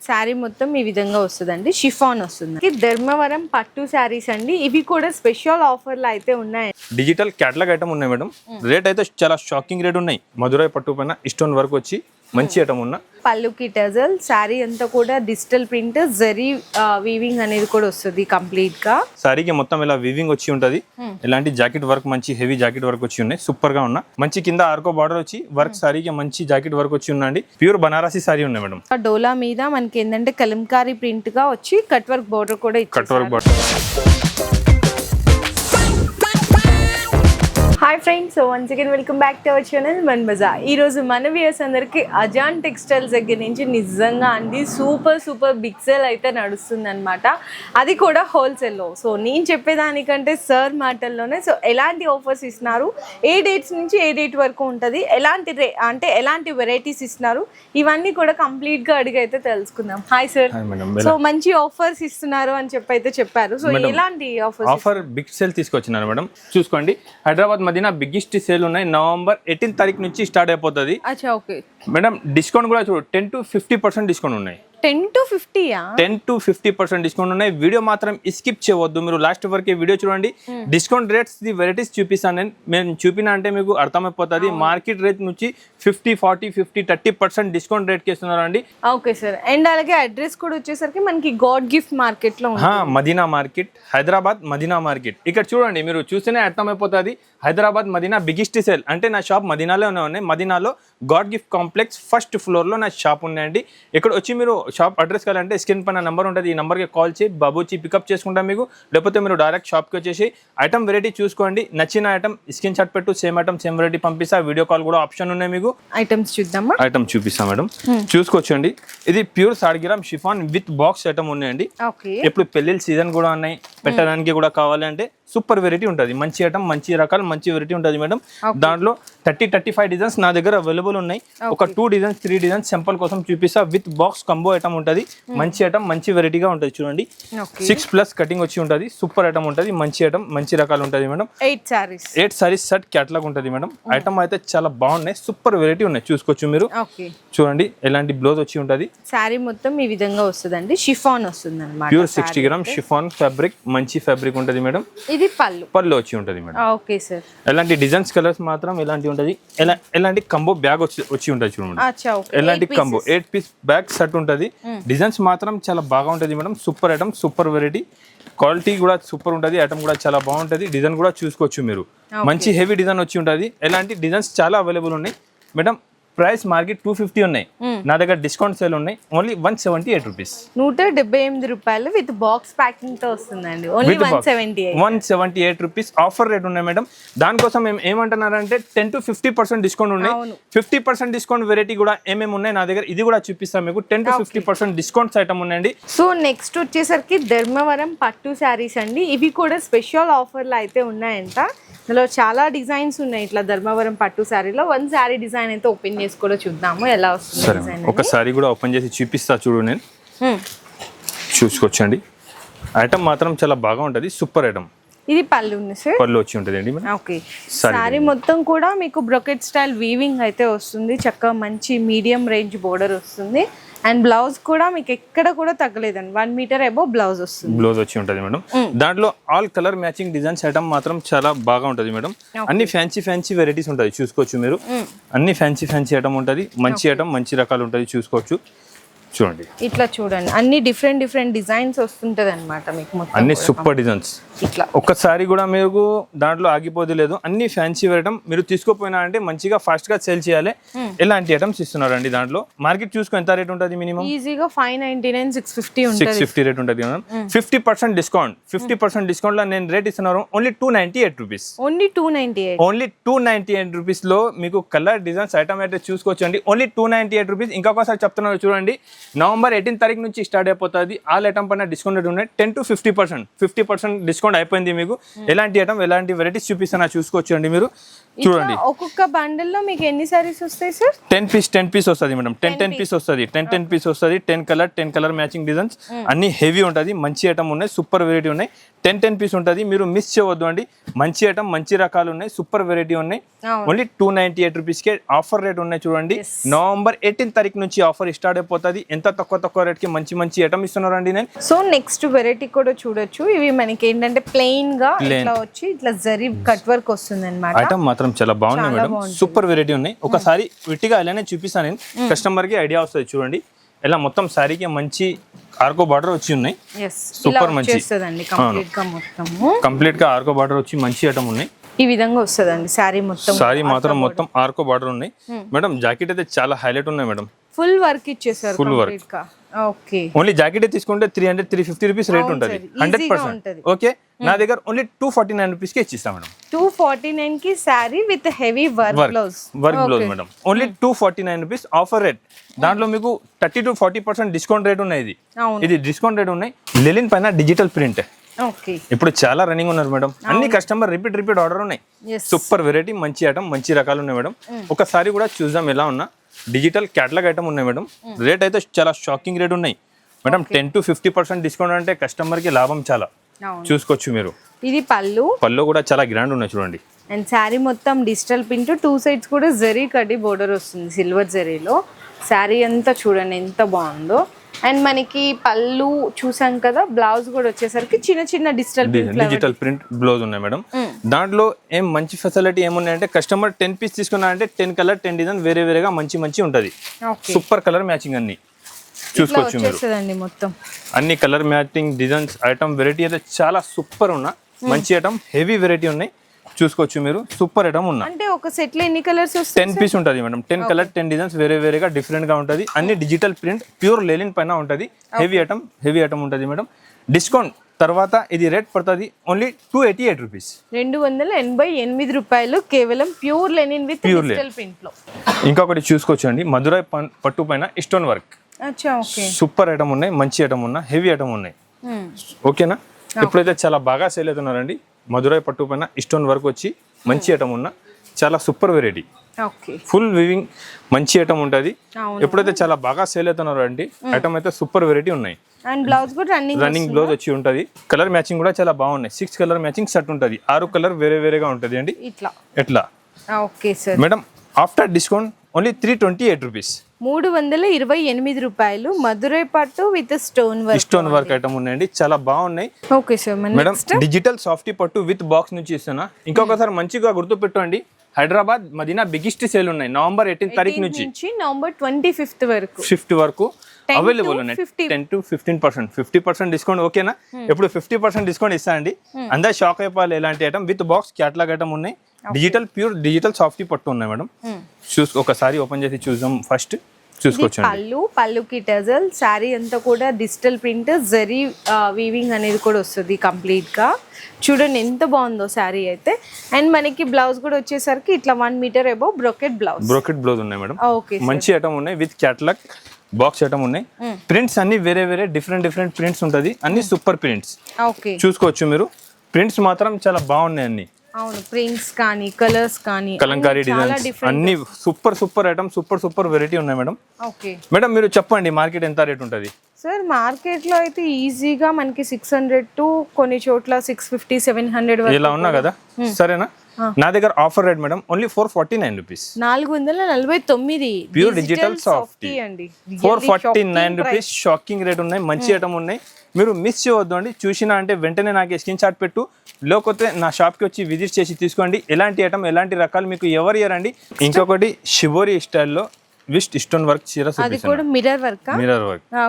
శారీ మొత్తం ఈ విధంగా వస్తుందండి, షిఫాన్ వస్తుంది. ధర్మవరం పట్టు శారీస్ అండి, ఇవి కూడా స్పెషల్ ఆఫర్లు అయితే ఉన్నాయి. డిజిటల్ క్యాటలాగ్ ఐటమ్ ఉన్నాయి మేడం. రేట్ అయితే చాలా షాకింగ్ రేట్ ఉన్నాయి. మధురై పట్టు పైన స్టోన్ వర్క్ వచ్చి మంచి ఐటమ్ ఉన్న పళ్ళుకి టజల్, శారీ అంతా కూడా డిజిటల్ ప్రింట్, జరీ వీవింగ్ అనేది కూడా వస్తుంది కంప్లీట్ గా. శారీకి మొత్తం ఇలా వీవింగ్ వచ్చి ఉంటది. ఇలాంటి జాకెట్ వర్క్, మంచి హెవీ జాకెట్ వర్క్ వచ్చి ఉన్నాయి. సూపర్ గా ఉన్నా. మంచి కింద ఆర్కో బార్డర్ వచ్చి వర్క్, శారీకి మంచి జాకెట్ వర్క్ వచ్చి ఉందండి. ప్యూర్ బనారసి శారీ ఉన్నాయి మేడం. డోలా మీద మనకి ఏంటంటే కలంకారీ ప్రింట్ గా వచ్చి కట్ వర్క్ బార్డర్ కూడా cut work border. Hi friends, so once again welcome back to our channel మన బజార్. ఈరోజు మన వ్యూయర్స్ అందరికి అజాన్ టెక్స్టైల్స్ దగ్గర నుంచి నిజంగా అండి సూపర్ బిగ్ సేల్ అయితే నడుస్తుంది అనమాట. అది కూడా హోల్సేల్లో. సో నేను చెప్పేదానికంటే సార్ మాటల్లోనే సో ఎలాంటి ఆఫర్స్ ఇస్తున్నారు, ఏ డేట్స్ నుంచి ఏ డేట్ వరకు ఉంటుంది, ఎలాంటి వెరైటీస్ ఇస్తున్నారు, ఇవన్నీ కూడా కంప్లీట్గా అడిగి అయితే తెలుసుకుందాం. Hi sir. సో మంచి ఆఫర్స్ ఇస్తున్నారు అని అయితే చెప్పారు. సో ఎలాంటి ఆఫర్ బిగ్ సేల్ తీసుకొచ్చినారు మేడం. చూసుకోండి, హైదరాబాద్ మదీనా బిగ్గెస్ట్ సేల్ ఉన్నాయి. నవంబర్ 18 తారీఖు నుంచి స్టార్ట్ అయిపోతుంది మేడం. డిస్కౌంట్ కూడా చూడు, 10 to 50% డిస్కౌంట్ ఉన్నాయి. 10 to 50% డిస్కౌంట్ ఉన్నాయి. వీడియో మాత్రం స్కిప్ చేయవద్దు, మీరు లాస్ట్ వరకు వీడియో చూడండి. డిస్కౌంట్ రేట్స్ ది వెరైటీస్ చూపిస్తాను నేను చూపినా అంటే మీకు అర్థమైపోతుంది. మార్కెట్ రేట్ నుంచి 50, 40, 50, 30% డిస్కౌంట్ రేట్ కి ఇస్తున్నారు అండి. Okay sir. అండ్ అలాగే అడ్రస్ కూడా వచ్చేసరికి మనకి గాడ్ గిఫ్ట్ మార్కెట్ లో మదీనా మార్కెట్, హైదరాబాద్ మదీనా మార్కెట్. ఇక్కడ చూడండి, మీరు చూస్తేనే అర్థమైపోతుంది. హైదరాబాద్ మదీనా బిగ్గెస్ట్ సేల్ అంటే నా షాప్ మదీనాలోనే ఉన్నాయి. మదీనాలో God gift complex first floor లో నా షాప్ ఉన్నాయండి. ఇక్కడ వచ్చి మీరు షాప్ అడ్రస్ కావాలంటే స్క్రీన్ పైన నెంబర్ ఉంటుంది, ఈ నెంబర్కి కాల్ చేసి బాబుచి పికప్ చేసుకుంటాం మీకు. లేకపోతే మీరు డైరెక్ట్ షాప్కి వచ్చేసి ఐటమ్ వెరైటీ చూసుకోండి. నచ్చిన ఐటమ్ స్క్రీన్ షాట్ పెట్టు, సేమ్ ఐటమ్ సేమ్ వెరైటీ పంపిస్తా. వీడియో కాల్ కూడా ఆప్షన్ ఉన్నాయి మీకు. ఐటమ్స్ చూద్దామా? ఐటమ్ చూపిస్తాం మేడం, చూసుకోవచ్చండి. ఇది ప్యూర్ సాడ్గిరామ్ షిఫాన్ విత్ బాక్స్ ఐటమ్ ఉన్నాయండి. ఇప్పుడు పెళ్లిళ్ళ సీజన్ కూడా ఉన్నాయి, పెట్టడానికి కూడా కావాలంటే సూపర్ వెరైటీ ఉంటుంది. మంచి ఐటమ్, మంచి రకాలు, మంచి వెరైటీ ఉంటుంది మేడం. దాంట్లో 30-35 డిజైన్స్ నా దగ్గర అవైలబుల్ ఉన్నాయి. ఒక 2 డిజైన్స్ 3 డిజైన్స్ సింపుల్ కోసం చూపిస్తా. విత్ బాక్స్ కంబో ఐటమ్ ఉంటుంది. మంచి ఐటమ్, మంచి వెరైటీగా ఉంటుంది. చూడండి, 6+ కటింగ్ వచ్చి ఉంటుంది. సూపర్ ఐటమ్ ఉంటుంది. మంచి ఐటమ్, మంచి రకాలు ఉంటుంది మేడం. 8 సారీస్ సెట్ క్యాటలాగ్ ఉంటుంది మేడం. ఐటమ్ అయితే చాలా బాగున్నాయి, సూపర్ వెరైటీ ఉన్నాయి. చూసుకోవచ్చు మీరు. చూడండి, ఎలాంటి బ్లౌజ్ వచ్చి ఉంటుంది. సారీ మొత్తం ఈ విధంగా వస్తుందండి, షిఫాన్ వస్తుంది అన్నమాట. ప్యూర్ 60 గ్రామ్ షిఫాన్ ఫ్యాబ్రిక్, మంచి ఫ్యాబ్రిక్ ఉంటుంది మేడం. ఇది పళ్ళు వచ్చి ఉంటుంది మేడం. Okay sir. ఎలాంటి డిజైన్స్ కలర్స్ మాత్రం ఎలాంటి ఉంటుంది. ఎలాంటి కంబో బ్యాగ్ వచ్చి ఉంటుంది చూడండి. ఎలాంటి కంబో 8 పీస్ బ్యాగ్ సెట్ ఉంటుంది. డిజైన్స్ మాత్రం చాలా బాగా ఉంటుంది madam. Super item, super variety. Quality కూడా సూపర్ ఉంటుంది. ఐటమ్ కూడా చాలా బాగుంటుంది. డిజైన్ కూడా చూసుకోవచ్చు మీరు. మంచి హెవీ డిజైన్ వచ్చి ఉంటుంది. ఎలాంటి డిజైన్స్ చాలా అవైలబుల్ ఉన్నాయి మేడం. ప్రైస్ మార్కెట్ 250 ఉన్నాయి, నా దగ్గర డిస్కౌంట్ సేల్ ఉన్నాయి. Only 178 rupees. 178 రూపాయలు విత్ బాక్స్ ప్యాకింగ్ తో వస్తుందండి. ఓన్లీ 178 రూపీస్ ఆఫర్ రేట్ ఉన్నాయి మేడం. దానికోసం ఏమంటున్నారంటే 10 to 50% డిస్కౌంట్ ఉన్నాయి. 50% డిస్కౌంట్ వెరైటీ కూడా ఏమేమి ఉన్నాయి నా దగ్గర, ఇది కూడా చూపిస్తాను మీకు. 10 to 50% డిస్కౌంట్స్ ఐటమ్ ఉన్నాయండి. సో నెక్స్ట్ వచ్చేసరికి ధర్మవరం పట్టు శారీస్ అండి. ఇవి కూడా స్పెషల్ ఆఫర్లు అయితే ఉన్నాయంట. ఇందులో చాలా డిజైన్స్ ఉన్నాయి. ఇట్లా ధర్మవరం పట్టు శారీలో 1 శారీ డిజైన్ అయితే ఓపెన్ చేసి కూడా చూద్దాము ఎలా వస్తుంది. ఒక సారీ కూడా ఓపెన్ చేసి చూపిస్తా చూడు. నేను చూసుకోవచ్చండి. ఐటమ్ మాత్రం చాలా బాగా ఉంటుంది. Super item. ఇది పళ్ళు ఉంది సార్, పళ్ళు వచ్చి ఉంటుంది అండి. ఓకే. సారీ మొత్తం కూడా మీకు బ్రొకెట్ స్టైల్ వీవింగ్ అయితే వస్తుంది. చక్కగా మంచి మీడియం రేంజ్ బోర్డర్ వస్తుంది. అండ్ బ్లౌజ్ కూడా మీకు ఎక్కడ కూడా తగ్గలేదండి. 1 మీటర్ అబౌవ్ బ్లౌజ్ వస్తుంది. బ్లౌజ్ వచ్చి ఉంటుంది మేడం. దాంట్లో all colour matching designs item మాత్రం చాలా బాగా ఉంటుంది మేడం. అన్ని ఫ్యాన్సీ వెరైటీస్ ఉంటుంది. చూసుకోవచ్చు మీరు. అన్ని ఫ్యాన్సీ ఐటమ్ ఉంటుంది. మంచి ఐటమ్, మంచి రకాలు ఉంటుంది. చూసుకోవచ్చు. చూడండి, ఇట్లా చూడండి, అన్ని డిఫరెంట్ డిజైన్స్ వస్తుంటది అనమాట మీకు. మొత్తం అన్ని సూపర్ డిజైన్స్. ఇట్లా ఒక్కసారి కూడా మీకు దాంట్లో ఆగిపోతే లేదు. అన్ని ఫ్యాన్సీ ఐటమ్ మీరు తీసుకోపోయినా అంటే మంచిగా ఫాస్ట్ గా సేల్ చేయాలి. ఎలాంటి ఐటమ్స్ ఇస్తున్నారు అండి. దాంట్లో మార్కెట్ చూసుకో ఎంత రేట్ ఉంటుంది. మినిమం ఈజీగా 599, 650 ఉంటుంది. 650 రేట్ ఉంటుంది. 50% డిస్కౌంట్. 50% డిస్కౌంట్ లో నేను రేట్ ఇస్తున్నాను ఓన్లీ 298 రూపీస్. ఓన్లీ 298 రూపీస్ లో మీకు కలర్ డిజైన్స్ ఐటమ్ అయితే చూసుకోవచ్చు అండి. Only 298 rupees. ఇంకొకసారి చెప్తున్నారు చూడండి, నవంబర్ 18 తారీఖు నుంచి స్టార్ట్ అయిపోతుంది. ఆల్ ఐటమ్ పైన డిస్కౌంట్ రేట్ ఉన్నాయి. 10 to 50% డిస్కౌంట్ అయిపోయింది మీకు. ఎలాంటి ఐటమ్, ఎలాంటి వెరైటీస్ చూపిస్తున్నా చూసుకోవచ్చు అండి మీరు. చూడండి, ఒక్కొక్క బండిల్ లో మీకు ఎన్ని సారీస్ వస్తాయి సార్? 10 పీస్ వస్తుంది మేడం. 10 పీస్ వస్తుంది. 10 పీస్ వస్తుంది. 10 కలర్ మ్యాచింగ్ డిజైన్స్ అన్ని హెవీ ఉంటుంది. మంచి ఐటమ్ ఉన్నాయి. సూపర్ వెరైటీ ఉన్నాయి. 10 పీస్ ఉంటుంది, మీరు మిస్ చేయవద్దు అండి. మంచి ఐటమ్, మంచి రకాలు ఉన్నాయి, సూపర్ వెరైటీ ఉన్నాయి. ఓన్లీ 298 రూపీస్కే ఆఫర్ రేట్ ఉన్నాయి చూడండి. నవంబర్ 18 తారీఖు నుంచి ఆఫర్ స్టార్ట్ అయిపోతుంది. ఎంత తక్కువ రేట్కి మంచి మంచి ఐటమ్ ఇస్తున్నారండి నేను. సో నెక్స్ట్ వెరైటీ కూడా చూడొచ్చు. ఇవి మనకి ఏంటంటే ప్లెయిన్ గా ఇట్లా వచ్చి ఇట్లా జరీ కట్ వర్క్ వస్తుంది అన్నమాట. ఐటమ్ మాత్రం చాలా బాగున్నాయి మేడం, సూపర్ వెరైటీ ఉన్నాయి. ఒకసారి విట్టిగా ఇలానే చూపిస్తాను నేను, కస్టమర్ కి ఐడియా వస్తుంది. చూడండి ఇలా మొత్తం సారీకి మంచి ఆర్కో బార్డర్ వచ్చి ఉన్నాయి, సూపర్ మంచి కంప్లీట్ గా ఆర్కో బార్డర్ వచ్చి మంచి ఐటమ్ ఉన్నాయి. ఈ విధంగా వస్తుందండి సారీ మొత్తం. సారీ మాత్రం మొత్తం ఆర్కో బార్డర్ ఉన్నాయి మేడం. జాకెట్ అయితే చాలా హైలైట్ ఉన్నాయి మేడం, ఫుల్ వర్క్ ఇచ్చేసారు. Full work. Okay, only jacket తీసుకుంటే 300-350 రూపీస్ రేట్ ఉంటుంది 100%. ఓకే, నా దగ్గర ఓన్లీ 249 రూపీస్ కి ఇచ్చిస్తాం మేడం. 249 కి sorry with heavy work blouse madam. Only 249 rupees offer rate. దాంట్లో మీకు 30-40% డిస్కౌంట్ రేట్ ఉన్నాయి. ఇది డిస్కౌంట్ రేట్ ఉన్నాయి. లెలిన్ పైన డిజిటల్ ప్రింట్ ఇప్పుడు చాలా రన్నింగ్ ఉన్నారు మేడం. అన్ని కస్టమర్ రిపీట్ ఆర్డర్ ఉన్నాయి. సూపర్ వెరైటీ, మంచి ఐటమ్, మంచి రకాలు ఉన్నాయి మేడం. ఒకసారి కూడా చూద్దాం ఎలా ఉన్నా. డిజిటల్ క్యాటలాగ్ ఐటమ్ ఉన్నాయి మేడం. రేట్ అయితే చాలా షాకింగ్ రేట్ ఉన్నాయి మేడం. 10-50% డిస్కౌంట్ అంటే కస్టమర్ కి లాభం చాలా. చూసుకోవచ్చు మీరు. ఇది పళ్ళు కూడా చాలా గ్రాండ్ ఉన్నాయి చూడండి. అండ్ శారీ మొత్తం డిజిటల్ ప్రింట్, 2 సైడ్స్ కూడా జరీ కడ్డీ బోర్డర్ వస్తుంది సిల్వర్ జరీలో. శారీ అంతా చూడండి ఎంత బాగుందో. అండ్ మనకి పళ్ళు చూసాం కదా, బ్లౌజ్ కూడా వచ్చేసరికి చిన్న డిజిటల్ ప్రింట్ బ్లౌజ్ ఉన్నాయి మేడం. దాంట్లో ఏం మంచి ఫెసిలిటీ ఏమున్నాయంటే కస్టమర్ 10 పీస్ తీసుకున్నారంటే 10 కలర్ 10 డిజైన్ వేరేగా మంచి ఉంటది. సూపర్ కలర్ మ్యాచింగ్ అన్ని చూసుకోవచ్చు మీరు. మొత్తం అన్ని colour matching designs item variety అయితే చాలా సూపర్ ఉన్నా. మంచి ఐటమ్ హెవీ వెరైటీ ఉన్నాయి. చూసుకోవచ్చు మీరు. సూపర్ ఐటమ్ ఉన్నా. అంటే ఒక సెట్ లో ఎన్ని కలర్స్ వస్తాయి? 10 పీస్ ఉంటుంది మేడం. 10 కలర్ 10 డిజైన్స్ వేరేగా డిఫరెంట్ గా ఉంటది. అన్ని డిజిటల్ ప్రింట్ ప్యూర్ లెలిన్ పైన ఉంటది. హెవీ ఐటమ్ ఉంటది మేడం. డిస్కౌంట్ తర్వాత ఇది రేట్ పడుతుంది ఓన్లీ 288 రూపీస్. 288 రూపాయలు కేవలం pure linen with digital print లో. ఇంకొకటి చూసుకోవచ్చు అండి, మధురై పట్టు పైన స్టోన్ వర్క్. సూపర్ ఐటమ్ ఉన్నాయి, మంచి ఐటమ్ ఉన్నా, హెవీ ఐటమ్ ఉన్నాయి. ఓకేనా, ఇప్పుడైతే చాలా బాగా సేల్ అవుతున్నారండి. మధురై పట్టు పైన స్టోన్ వర్క్ వచ్చి మంచి ఐటమ్ ఉన్నా, చాలా సూపర్ వెరైటీ. ఫుల్ వివింగ్ మంచి ఐటమ్ ఉంటుంది. ఎప్పుడైతే చాలా బాగా సేల్ అవుతున్నారు అండి ఐటమ్ అయితే సూపర్ వెరైటీ ఉన్నాయి. అండ్ బ్లౌజ్ కూడా రన్నింగ్ బ్లౌజ్ వచ్చి ఉంటది. కలర్ మ్యాచింగ్ కూడా చాలా బాగున్నాయి. 6 కలర్ మ్యాచింగ్ సెట్ ఉంటది. 6 కలర్ వేరేగా ఉంటది అండి. ఎట్లా madam after discount only 328 rupees. 328 రూపాయలు మధురై పట్టు విత్ స్టోన్ వర్క్ ఐటమ్ ఉన్నాయండి, చాలా బాగున్నాయి. Okay sir, madam digital softy పట్టు విత్ బాక్స్ నుంచి ఇస్తున్నా. ఇంకొకసారి మంచిగా గుర్తు పెట్టండి, హైదరాబాద్ మదీనా బిగ్గెస్ట్ సేల్ ఉన్నాయి నవంబర్ 18 తారీఖు నుంచి నవంబర్ 25 వరకు అవైలబుల్ ఉన్నాయి. 10-15% 50% డిస్కౌంట్. ఓకేనా, ఇప్పుడు 50% డిస్కౌంట్ ఇస్తా అండి. అందరు షాక్ అయిపోవాలి. ఎలాంటి item with box catalogue item ఉన్నాయి. ప్యూర్ డిజిటల్ సాఫ్టీ పట్టు ఉన్నాయి మేడం. ఒకసారి ఓపెన్ చేసి చూద్దాం. ఫస్ట్ చూసుకోవచ్చు. పళ్ళుకి టజల్, శారీ అంతా కూడా డిజిటల్ ప్రింట్, జరీ వీవింగ్ అనేది కూడా వస్తుంది కంప్లీట్ గా. చూడండి ఎంత బాగుందో శారీ అయితే. అండ్ మనకి బ్లౌజ్ కూడా వచ్చేసరికి ఇట్లా 1 మీటర్ అబౌవ్ బ్రోకెట్ బ్లౌజ్ ఉన్నాయి మేడం. మంచి ఐటమ్ ఉన్నాయి విత్ క్యాటలాగ్ బాక్స్ ఐటమ్ ఉన్నాయి. ప్రింట్స్ అన్ని వేరే డిఫరెంట్ ప్రింట్స్ ఉంటది. అన్ని సూపర్ ప్రింట్స్ చూసుకోవచ్చు మీరు. ప్రింట్స్ మాత్రం చాలా బాగున్నాయి అన్ని. అవును, ప్రింట్స్ కానీ కలర్స్ కానీ కలంకారీ డిజైన్స్ అన్ని సూపర్ ఐటమ్, సూపర్ వెరైటీ ఉన్నాయి మేడం. మేడం మీరు చెప్పండి మార్కెట్ ఎంత రేట్ ఉంటుంది? సార్ మార్కెట్ లో అయితే ఈజీగా మనకి 600 టు కొన్ని చోట్ల 650-700 ఇలా ఉన్నా కదా. సరేనా, నా దగ్గర offer rate madam only 449 rupees. 449 pure digital softy అండి. 449 రూపీస్. షాకింగ్ రేట్ ఉన్నాయి, మంచి ఐటమ్ ఉన్నాయి. మీరు మిస్ చేయవద్దు అండి. చూసినా అంటే వెంటనే నాకు స్క్రీన్ షాట్ పెట్టు, లేకపోతే నా షాప్కి వచ్చి విజిట్ చేసి తీసుకోండి. ఎలాంటి ఐటమ్, ఎలాంటి రకాలు మీకు ఎవరు ఇయ్యారండి. ఇంకొకటి షిబోరి స్టైల్లో విత్ స్టోన్ వర్క్ చీర, మిర్రర్ వర్క్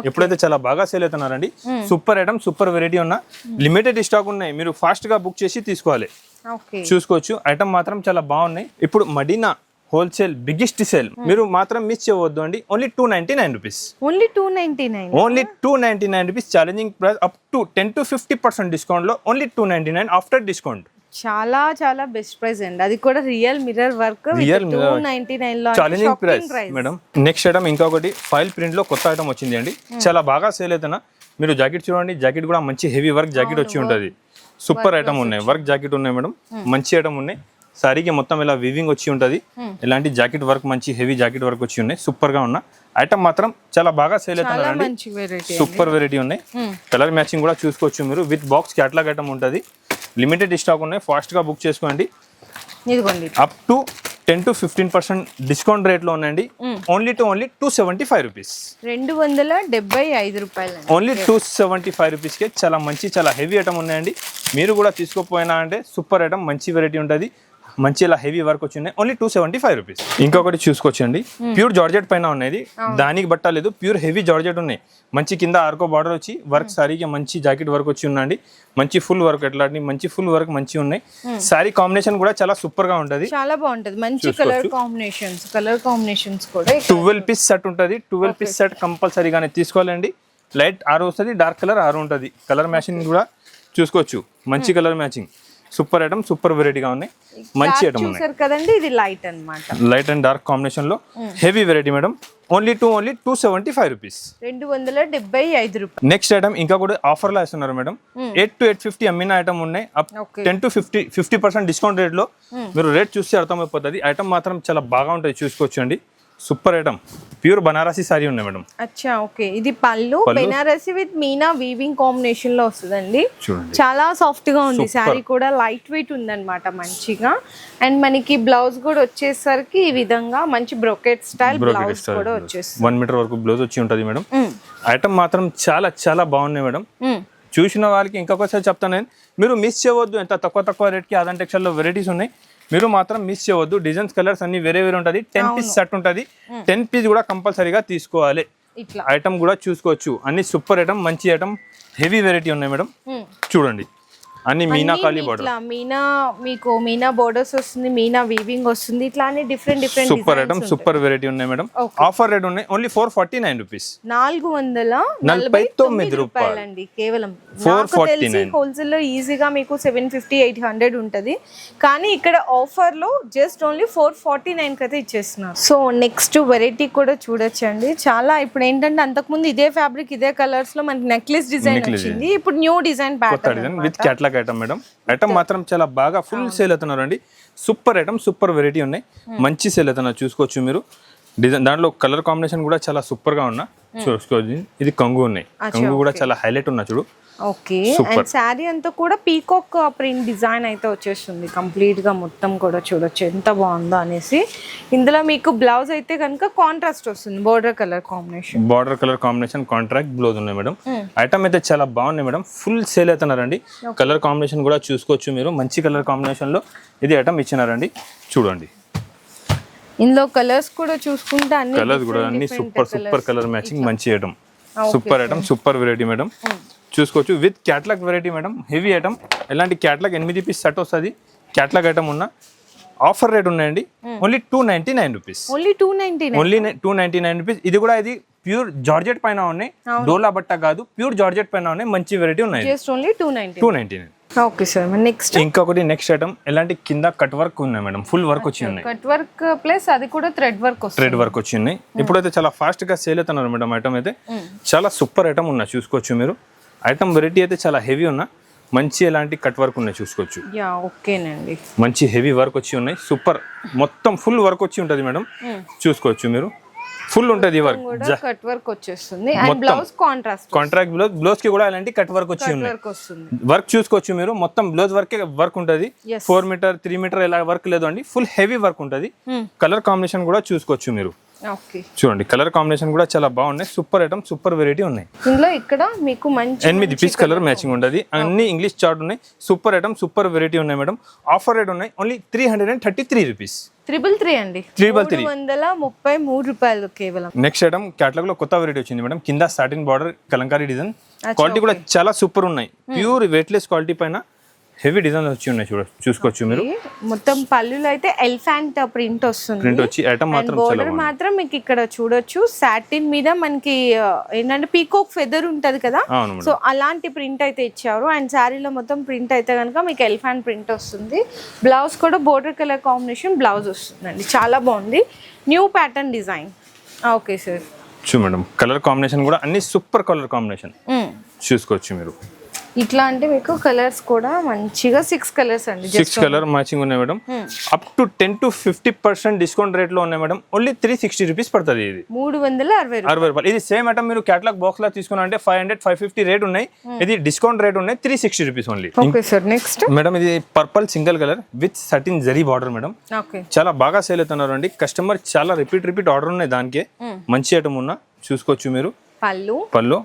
ఎప్పుడైతే చాలా బాగా సేల్ అవుతున్నారండి. సూపర్ ఐటమ్, సూపర్ వెరైటీ ఉన్నా. లిమిటెడ్ స్టాక్ ఉన్నాయి, మీరు ఫాస్ట్ గా బుక్ చేసి తీసుకోవాలి. చూసుకోవచ్చు. ఐటమ్ మాత్రం చాలా బాగున్నాయి. ఇప్పుడు మదీనా హోల్సేల్ బిగ్గెస్ట్ సేల్ మీరు మాత్రం మిస్ చేయవద్దు అండి. Only 299 rupees. Only 299 rupees. Challenging price up to 10-50% discount లో ఓన్లీ 299 ఆఫ్టర్ డిస్కౌంట్. చాలా బెస్ట్ ప్రైస్ అండి. అది కూడా రియల్ మిర్రర్ వర్క్ 299 లో challenging price madam. Next item ఇంకొకటి ఫైల్ ప్రింట్ లో కొత్త ఐటమ్ వచ్చింది అండి. చాలా బాగా సేల్ అవుతున్నా. మీరు జాకెట్ చూడండి, జాకెట్ కూడా మంచి హెవీ వర్క్ జాకెట్ వచ్చి ఉంటది. సూపర్ ఐటమ్ ఉన్నాయి, వర్క్ జాకెట్ ఉన్నాయి మేడం. మంచి ఐటమ్ ఉన్నాయి. సారీకి మొత్తం ఇలా వీవింగ్ వచ్చి ఉంటుంది. ఇలాంటి జాకెట్ వర్క్ మంచి హెవీ జాకెట్ వర్క్ వచ్చి ఉన్నాయి. సూపర్ గా ఉన్న ఐటమ్ మాత్రం చాలా బాగా సేల్ అవుతున్నారండి. సూపర్ వెరైటీ ఉన్నాయి. కలర్ మ్యాచింగ్ కూడా చూసుకోవచ్చు మీరు. విత్ బాక్స్ క్యాటలాగ్ ఐటమ్ ఉంటుంది. లిమిటెడ్ స్టాక్ ఉన్నాయి. ఫాస్ట్ గా బుక్ చేసుకోండి. Up to 10 to 15% discount rate లో ఉన్నాయండి. Only 275 rupees. 275 రూపాయలు. ఓన్లీ 275 రూపీస్ కే చాలా మంచి చాలా హెవీ ఐటమ్ ఉన్నాయండి. మీరు కూడా తీసుకోపోయినా అంటే సూపర్ ఐటమ్ మంచి వెరైటీ ఉంటుంది. మంచి ఇలా హెవీ వర్క్ వచ్చింది. Only 275 rupees. ఇంకొకటి చూసుకోవచ్చండి. ప్యూర్ జార్జెట్ పైన ఉన్నది. దానికి బట్ట లేదు, ప్యూర్ హెవీ జార్జెట్ ఉన్నాయి. మంచి కింద ఆర్కో బార్డర్ వచ్చి వర్క్ సారీకి మంచి జాకెట్ వర్క్ వచ్చి ఉందండి. మంచి ఫుల్ వర్క్ ఎట్లాంటి మంచి ఫుల్ వర్క్ మంచి ఉన్నాయి. సారీ కాంబినేషన్ కూడా చాలా సూపర్ గా ఉంటది. చాలా బాగుంటది. మంచి కలర్ కాంబినేషన్స్ కూడా 12 పీస్ సెట్ ఉంటది. 12 పీస్ సెట్ కంపల్సరీగానే తీసుకోవాలండి. లైట్ ఆరు వస్తుంది, డార్క్ కలర్ ఆరు ఉంటది. కలర్ మ్యాచింగ్ కూడా చూసుకోవచ్చు. మంచి colour matching. Super item, super వెరైటీగా ఉన్నాయి. మంచి ఐటమ్ ఉన్నాయి కదండి. ఇది లైట్ అన్నమాట. లైట్ అండ్ డార్క్ కాంబినేషన్ లో heavy variety madam. Only 275 rupees. 275 రూపాయలు. నెక్స్ట్ ఐటమ్ ఇంకా కూడా ఆఫర్ లో ఇస్తున్నారు మేడం. 8 to 850 అమ్మిన ఐటమ్ ఉన్నాయి. 10 to 50% డిస్కౌంట్ రేట్ లో. మీరు రేట్ చూస్తే అర్థమైపోతుంది. ఐటమ్ మాత్రం చాలా బాగా ఉంటుంది. చూసుకోవచ్చండి. Super item. Pure Banarasi sorry ఉన్నాయి మేడం. అచ్చా, ఓకే. ఇది పళ్ళు Banarasi with Meena weaving combination లో వస్తుందండి. చాలా సాఫ్ట్ గా ఉంది. సారీ కూడా లైట్ వెయిట్ ఉందన్నమాట మంచిగా. అండ్ మనకి బ్లౌజ్ కూడా వచ్చేసరికి ఈ విధంగా మంచి బ్రోకెట్ స్టైల్ బ్లౌజ్ కూడా వచ్చేస్తుంది. 1 మీటర్ వరకు బ్లౌజ్ వచ్చి ఉంటది మేడం. ఐటమ్ మాత్రం చాలా చాలా బాగున్నాయి మేడం. చూసిన వాళ్ళకి ఇంకొకసారి చెప్తాను నేను, మీరు మిస్ చేయవద్దు. ఎంత తక్కువ రేట్ కి ఆదాన్ టెక్స్టైల్ లో వెరైటీస్ ఉన్నాయి. మీరు మాత్రం మిస్ చేయవద్దు. డిజైన్స్ కలర్స్ అన్ని వేరే ఉంటుంది. 10 పీస్ సెట్ ఉంటుంది. 10 పీస్ కూడా కంపల్సరీగా తీసుకోవాలి. ఐటమ్ కూడా చూసుకోవచ్చు. అన్ని సూపర్ ఐటమ్, మంచి ఐటమ్, హెవీ వెరైటీ ఉన్నాయి మేడం. చూడండి. అన్ని మీనా కాలి బోర్డర్, మీనా మీకు మీనా బోర్డర్స్ వస్తుంది, మీనా వీవింగ్ వస్తుంది. ఇట్లా అన్ని different super item, super variety ఉన్నాయి మేడం. ఆఫర్ రేట్ ఉన్నాయి. Only 449 rupees. 449 రూపాయలు అండి కేవలం. 449. హోల్సేల్ లో ఈజీగా మీకు 750 800 ఉంటది. కానీ ఇక్కడ ఆఫర్ లో జస్ట్ ఓన్లీ 449 కైతే ఇచ్చేస్తున్నారు. సో నెక్స్ట్ వెరైటీ కూడా చూడొచ్చండి. చాలా ఇప్పుడు ఏంటంటే అంతకుముందు ఇదే ఫ్యాబ్రిక్ ఇదే కలర్స్ లో మనకి నెక్లెస్ డిజైన్ వచ్చింది. ఇప్పుడు new design pattern with catalogue item madam. Item మాత్రం చాలా బాగా ఫుల్ సేల్ అవుతున్నారు అండి. సూపర్ ఐటమ్, సూపర్ వెరైటీ ఉన్నాయి. మంచి సేల్ అవుతున్నారు. చూసుకోవచ్చు మీరు. డిజైన్ దాంట్లో కలర్ కాంబినేషన్ కూడా చాలా సూపర్ గా ఉన్నా. చూసుకోవచ్చు. ఇది కంగు ఉన్నాయి. కంగు కూడా చాలా హైలైట్ ఉన్నా చూడు. ఓకే. అండ్ శారీ అంతా కూడా పీకాక్ ప్రింట్ డిజైన్ అయితే వచ్చేస్తుంది కంప్లీట్ గా. మొత్తం కూడా చూడొచ్చు ఎంత బాగుందో అనేసి. ఇందులో మీకు బ్లౌజ్ అయితే కనుక కాంట్రాస్ట్ వస్తుంది. Border colour combination contrast blouse ఉన్నాయి మేడం. ఐటమ్ అయితే చాలా బాగున్నాయి మేడం. ఫుల్ సేల్ అవుతున్నారండి. కలర్ కాంబినేషన్ కూడా చూసుకోవచ్చు మీరు. మంచి కలర్ కాంబినేషన్ లో ఇది ఐటమ్ ఇచ్చినారండి. చూడండి. ఇందులో కలర్స్ కూడా చూసుకుంటే అన్ని సూపర్ కలర్ మ్యాచింగ్. మంచి item, super item, super variety madam. చూసుకోవచ్చు. With catalogue variety madam. Heavy item. ఎలాంటి క్యాటలాగ్ 8 పీస్ సెట్ వస్తుంది. క్యాటలాగ్ ఐటమ్ ఉన్న ఆఫర్ రేట్ ఉన్నాయండి. Only 299 rupees. Only 299 rupees. ఇది కూడా ఇది ప్యూర్ జార్జెట్ పైన ఉన్నాయి. డోలా బట్ట కాదు, ప్యూర్ జార్జెట్ పైన ఉన్నాయి. మంచి వెరైటీ ఉన్నాయి. Just only 299. Okay sir. Next ఇంకొకటి నెక్స్ట్ ఐటమ్ ఎలాంటి కింద కట్ వర్క్ ఉన్నాయి మేడం. ఫుల్ వర్క్ వచ్చి ఉన్నాయి. కట్ వర్క్ ప్లస్ అది కూడా థ్రెడ్ వర్క్ వచ్చి ఉన్నాయి. ఇప్పుడైతే చాలా ఫాస్ట్ గా సేల్ అవుతున్నారు మేడం. ఐటమ్ అయితే చాలా సూపర్ ఐటమ్ ఉన్నా. చూసుకోవచ్చు మీరు. ఐటమ్ వెరైటీ అయితే చాలా హెవీ ఉన్నా. మంచి ఎలాంటి కట్ వర్క్ ఉన్నాయి. చూసుకోవచ్చు. ఓకేనండి. మంచి హెవీ వర్క్ వచ్చి ఉన్నాయి. సూపర్ మొత్తం ఫుల్ వర్క్ వచ్చి ఉంటది మేడం. చూసుకోవచ్చు మీరు. ఫుల్ ఉంటది వర్క్. కట్ వర్క్ వచ్చేస్తుంది. అండ్ బ్లౌజ్ కాంట్రాక్ట్ బ్లౌజ్ కి కూడా అలాంటి కట్ వర్క్ వచ్చి ఉన్నాయి. వర్క్ చూసుకోవచ్చు మీరు. మొత్తం బ్లౌజ్ వర్క్ ఉంటది. 4 మీటర్ 3 మీటర్ ఇలా వర్క్ లేదు అండి. ఫుల్ హెవీ వర్క్ ఉంటది. కలర్ కాంబినేషన్ కూడా చూసుకోవచ్చు మీరు. చూడండి. కలర్ కాంబినేషన్ కూడా చాలా బాగున్నాయి. సూపర్ ఐటమ్, సూపర్ వెరైటీ ఉన్నాయి. ఇందులో ఇక్కడ మీకు మంచి 8 పీస్ కలర్ మ్యాచింగ్ ఉండదు. అన్ని ఇంగ్లీష్ చార్ట్ ఉన్నాయి. సూపర్ ఐటమ్, సూపర్ వెరైటీ ఉన్నాయి మేడం. ఆఫర్ రేట్ ఉన్నాయి. Only 333 rupees. 333 అండి. 333 రూపాయలు కేవలం. నెక్స్ట్ ఐటమ్ క్యాటలాగ్ లో కొత్త వెరైటీ వచ్చింది మేడం. కింద satin border Kalamkari design. Quality కూడా చాలా సూపర్ ఉన్నాయి. ప్యూర్ వెయిట్లెస్ క్వాలిటీ పైన హెవీ డిజైన్ వచ్చి ఉన్నాయి. చూసుకోవచ్చు మీరు. మొత్తం పళ్ళులో అయితే ఎలిఫెంట్ ప్రింట్ వస్తుంది. ప్రింట్ వచ్చి ఐటమ్ మాత్రం బోర్డర్ మాత్రం మీకు ఇక్కడ చూడొచ్చు. సాటిన్ మీద మనకి ఏంటంటే పీకాక్ ఫెదర్ ఉంటది కదా. సో అలాంటి ప్రింట్ అయితే ఇచ్చారు. అండ్ శారీలో మొత్తం ప్రింట్ అయితే కనుక మీకు ఎలిఫెంట్ ప్రింట్ వస్తుంది. బ్లౌజ్ కూడా బోర్డర్ కలర్ కాంబినేషన్ బ్లౌజ్ వస్తుందండి. చాలా బాగుంది. New pattern design. Okay sir. Madam. Colour combination కూడా అన్ని సూపర్ కలర్ కాంబినేషన్ చూసుకోవచ్చు మీరు. ఇట్లా అంటే మీకు కలర్స్ కూడా మంచిగా 6 కలర్స్ అండి, 6 కలర్ మ్యాచింగ్ ఉన్నాయి madam. Up to 10 to 50% discount rate లో ఉన్నాయి మేడం. ఓన్లీ 360 రూపీస్ పడుతుంది. ఇది 360 రూపాయలు. ఇది సేమ్ ఐటమ్ మీరు కేటలాగ్ బాక్స్ లా తీసుకున్నారంటే 500 550 రేట్ ఉన్నాయి. ఇది డిస్కౌంట్ రేట్ ఉన్నాయి 360 rupees only. Okay sir, next madam ఇది purple single colour with satin zari border madam. Okay, చాలా బాగా సేల్ అవుతున్నారు అండి. కస్టమర్ చాలా రిపీట్ ఆర్డర్ ఉన్నాయి దానికి. మంచి ఐటమ్ ఉన్నా చూసుకోవచ్చు మీరు. పళ్ళు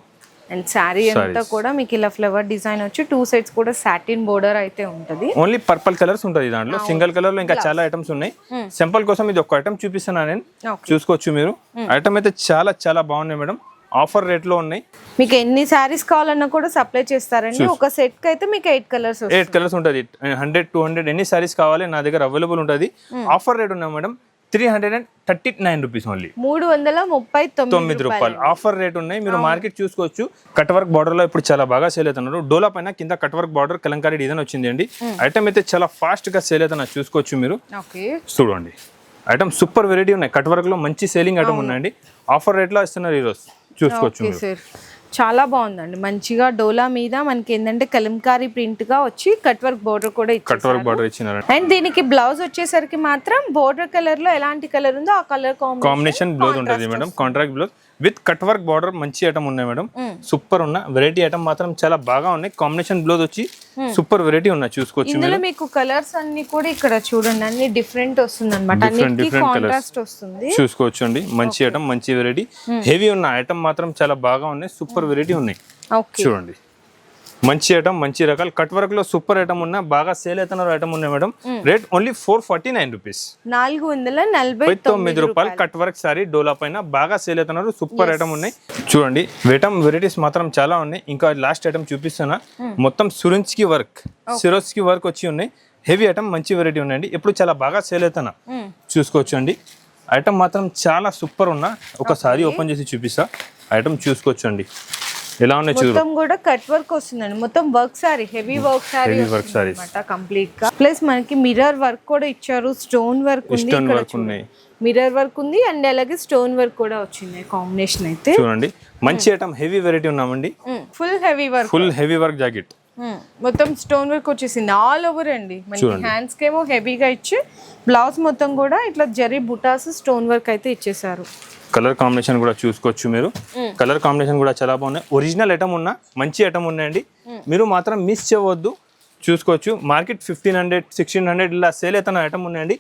అండ్ శారీ అంతా కూడా మీకు ఇలా ఫ్లవర్ డిజైన్ వచ్చి 2 సైడ్స్ కూడా సాటిన్ బోర్డర్ అయితే ఉంటది. ఓన్లీ పర్పుల్ కలర్స్ ఉంటది దాంట్లో. సింగిల్ కలర్ లో ఇంకా చాలా ఐటమ్స్ ఉన్నాయి. సింపుల్ కోసం ఇది ఒక ఐటమ్ చూపిస్తున్నా నేను, చూసుకోవచ్చు మీరు. ఐటమ్ అయితే చాలా చాలా బాగున్నాయి మేడం. ఆఫర్ రేట్ లో ఉన్నాయి. మీకు ఎన్ని శారీస్ కావాలన్నా కూడా సప్లై చేస్తారండి. ఒక సెట్ కి అయితే మీకు 8 కలర్స్ 8 కలర్స్ ఉంటది. 100 200 ఎన్ని శారీస్ కావాలి నా దగ్గర అవైలబుల్ ఉంటది. ఆఫర్ రేట్ ఉన్నాయి మేడం 339 రూపీస్ ఓన్లీ. 339 రూపాయలు ఆఫర్ రేట్ ఉన్నాయి. మీరు మార్కెట్ చూసుకోవచ్చు. కట్ వర్క్ బార్డర్ లో ఇప్పుడు చాలా బాగా సేల్ అవుతున్నారు. డోలా పైన కింద cut work border Kalamkari design వచ్చింది అండి. ఐటమ్ అయితే చాలా ఫాస్ట్ గా సేల్ అవుతున్నా చూసుకోవచ్చు మీరు. చూడండి ఐటమ్ సూపర్ వెరైటీ ఉన్నాయి. కట్ వర్క్ లో మంచి సేలింగ్ ఐటమ్ ఉన్నాయండి. ఆఫర్ రేట్ లో ఇస్తున్నారు ఈ రోజు, చూసుకోవచ్చు మీరు. చాలా బాగుందండి. మంచిగా డోలా మీద మనకి ఏంటంటే కలంకారీ ప్రింట్ గా వచ్చి కట్ వర్క్ బోర్డర్ కూడా కట్ వర్క్ బార్డర్ ఇచ్చినారు. అండ్ దీనికి బ్లౌజ్ వచ్చేసరికి మాత్రం బోర్డర్ కలర్ లో ఎలాంటి కలర్ ఉందో ఆ కలర్ కాంబినేషన్ బ్లౌజ్ ఉంటుంది madam. Contract blouse with cut work border మంచి ఐటమ్ ఉన్నాయి మేడం. సూపర్ ఉన్న వెరైటీ ఐటమ్ మాత్రం చాలా బాగా ఉన్నాయి. కాంబినేషన్ బ్లౌజ్ వచ్చి సూపర్ వెరైటీ ఉన్నాయి, చూసుకోవచ్చు. ఇందులో మీకు కలర్స్ అన్ని కూడా ఇక్కడ చూడండి అన్ని డిఫరెంట్ వస్తుంది అనమాట. డిఫరెంట్ కలర్స్ చూసుకోవచ్చు అండి. మంచి ఐటమ్ మంచి వెరైటీ. హెవీ ఉన్న ఐటమ్ మాత్రం చాలా బాగా ఉన్నాయి. సూపర్ వెరైటీ ఉన్నాయి చూడండి. మంచి ఐటమ్ మంచి రకాలు కట్ వర్క్ లో సూపర్ ఐటమ్ ఉన్నా బాగా సేల్ అవుతున్నారు ఐటమ్ ఉన్నాయి మేడం. Rate only 449 rupees. 449 రూపాయలు. కట్ వర్క్ సారీ డోలా పైన బాగా సేల్ అవుతున్నారు. సూపర్ ఐటమ్ ఉన్నాయి చూడండి. ఐటమ్ వెరైటీస్ మాత్రం చాలా ఉన్నాయి. ఇంకా లాస్ట్ ఐటమ్ చూపిస్తున్నా. మొత్తం సురెంజ్ కి వర్క్, సిరోస్ కి వర్క్ వచ్చి ఉన్నాయి. హెవీ ఐటమ్ మంచి వెరైటీ ఉన్నాయండి. ఎప్పుడు చాలా బాగా సేల్ అవుతున్నా చూసుకోవచ్చు అండి. ఐటమ్ మాత్రం చాలా సూపర్ ఉన్నా. ఒకసారి ఓపెన్ చేసి చూపిస్తా. ఐటమ్ చూసుకోవచ్చు అండి ఎలా ఉన్నాయి. మొత్తం కూడా కట్ వర్క్ వస్తుందండి. మొత్తం work sorry, heavy work sorry అన్నమాట కంప్లీట్ గా. ప్లస్ మనకి మిర్రర్ వర్క్ కూడా ఇచ్చారు. స్టోన్ వర్క్ ఉంది, మిర్రర్ వర్క్ ఉంది అండ్ అలాగే స్టోన్ వర్క్ కూడా వచ్చింది కాంబినేషన్ అయితే చూడండి. మంచి ఐటమ్ హెవీ వెరైటీ ఉన్నామండి. ఫుల్ హెవీ వర్క్ జాకెట్ మొత్తం స్టోన్ వర్క్ వచ్చేసింది ఆల్ ఓవర్ అండి. మనకి హ్యాండ్స్ కేమో హెవీగా ఇచ్చి బ్లౌజ్ మొత్తం కూడా ఇట్లా జరీ బుటాస్ స్టోన్ వర్క్ అయితే ఇచ్చేసారు. కలర్ కాంబినేషన్ కూడా చూసుకోవచ్చు మీరు. కలర్ కాంబినేషన్ కూడా చాలా బాగున్నాయి. ఒరిజినల్ ఐటమ్ ఉన్నా మంచి ఐటమ్ ఉన్నాయండి. మీరు మాత్రం మిస్ చేయవద్దు, చూసుకోవచ్చు. మార్కెట్ 1500 1600 ఇలా సేల్ అవుతున్న ఐటమ్ ఉన్నాయండి.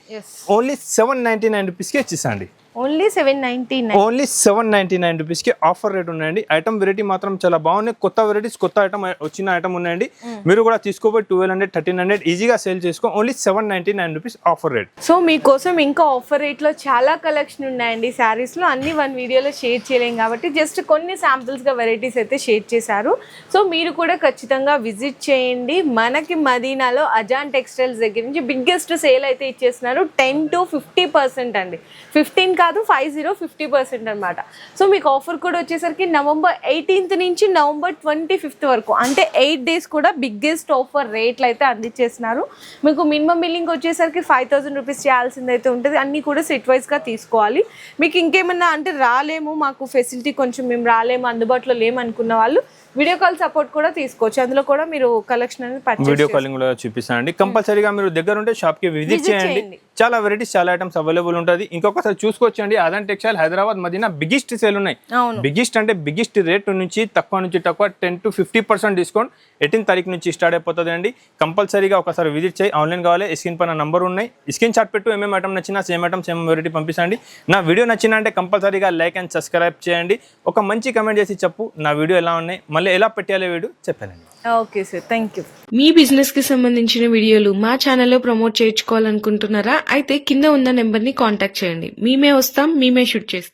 ఓన్లీ 799 రూపీస్కి ఇచ్చేసండి. ఓన్లీ 799 రూపీస్కి ఆఫర్ రేట్ ఉన్నాయండి. ఐటమ్ వెరైటీ మాత్రం చాలా బాగున్నాయి. కొత్త వెరైటీస్ కొత్త ఐటమ్ వచ్చిన ఐటమ్ ఉన్నాయండి. మీరు కూడా తీసుకోపోయి 1200 1300 ఈజీగా సేల్ చేసుకో. Only 799 rupees offer rate. So మీకోసం ఇంకా ఆఫర్ రేట్ లో చాలా కలెక్షన్ ఉన్నాయండి. శారీస్ లో అన్ని వన్ వీడియోలో షేర్ చేయలేం కాబట్టి జస్ట్ కొన్ని శాంపిల్స్ గా వెరైటీస్ అయితే షేర్ చేశారు. సో మీరు కూడా ఖచ్చితంగా విజిట్ చేయండి. మనకి మదీనాలో అజాన్ టెక్స్టైల్స్ దగ్గర నుంచి బిగ్గెస్ట్ సేల్ అయితే ఇచ్చేస్తున్నారు. 10 to 50% అండి. 15 కాదు 50% అనమాట. సో మీకు ఆఫర్ కూడా వచ్చేసరికి November 18th నుంచి November 25th వరకు, అంటే 8 days కూడా బిగ్గెస్ట్ ఆఫర్ రేట్లు అయితే అందించేస్తున్నారు. మీకు మినిమం బిల్లింగ్ వచ్చేసరికి 5000 రూపీస్ చేయాల్సింది అయితే ఉంటుంది. అన్నీ కూడా సెట్ వైజ్గా తీసుకోవాలి. మీకు ఇంకేమన్నా అంటే రాలేము, మాకు ఫెసిలిటీ కొంచెం మేము రాలేము, అందుబాటులో లేము అనుకున్న వాళ్ళు వీడియో కాల్ సపోర్ట్ కూడా తీసుకోవచ్చు. అందులో కూడా మీరు కలెక్షన్ అనేది పర్చేస్ వీడియో కాలింగ్ కూడా చూపిస్తానండి. కంపల్సరీగా మీరు దగ్గర ఉంటే షాప్ కి విజిట్ చేయండి. చాలా వెరైటీస్ చాలా ఐటమ్స్ అవైలబుల్ ఉంటుంది. ఇంకొకసారి చూసుకోవచ్చండి. Azan textile Hyderabad Madina biggest sale ఉన్నాయి. బిగ్గెస్ట్ అంటే బిగ్గెస్ట్ రేట్ నుంచి తక్కువ 10 to 50% డిస్కౌంట్ 18th తారీఖు నుంచి స్టార్ట్ అయిపోతుంది అండి. కంపల్సరీగా ఒకసారి విజిట్ చేయి. ఆన్లైన్ కావాలి స్క్రీన్ పైన నంబర్ ఉన్నాయి, స్క్రీన్ షాట్ పెట్టు. ఏమేమి ఐటమ్ నచ్చినా సేమ్ ఐటమ్ సేమ్ వెరైటీ పంపించండి. నా వీడియో నచ్చినా అంటే కంపల్సరీగా లైక్ అండ్ సబ్స్క్రైబ్ చేయండి. ఒక మంచి కమెంట్ చేసి చెప్పు నా వీడియో ఎలా ఉన్నాయి, మళ్ళీ ఎలా పెట్టాలి వీడియో చెప్పానండి. Okay sir, thank you. Me business కి సంబంధించిన వీడియోలు మా ఛానల్లో ప్రమోట్ చేయించుకోవాలనుకుంటున్నారా? అయితే కింద ఉన్న నెంబర్ ని కాంటాక్ట్ చేయండి. మేమే వస్తాం, మేమే షూట్ చేస్తాం.